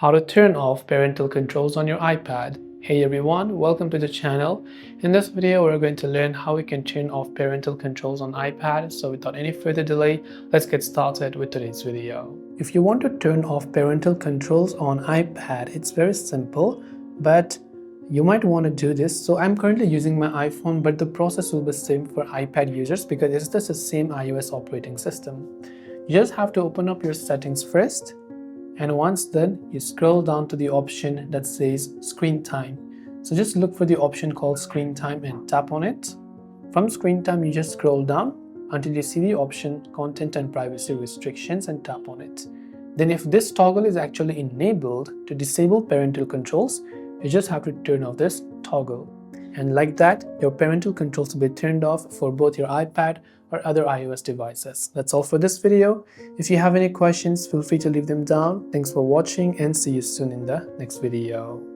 How to turn off parental controls on your iPad. Hey everyone, welcome to the channel. In this video, we're going to learn how we can turn off parental controls on iPad. So without any further delay, let's get started with today's video. If you want to turn off parental controls on iPad, it's very simple, but you might want to do this. So I'm currently using my iPhone, but the process will be same for iPad users because it's just the same iOS operating system. You just have to open up your settings first. And once done, you scroll down to the option that says screen time. So just look for the option called screen time and tap on it. From screen time, you just scroll down until you see the option content and privacy restrictions and tap on it. Then if this toggle is actually enabled to disable parental controls, you just have to turn off this toggle. And like that, your parental controls will be turned off for both your iPad or other iOS devices. That's all for this video. If you have any questions, feel free to leave them down. Thanks for watching and see you soon in the next video.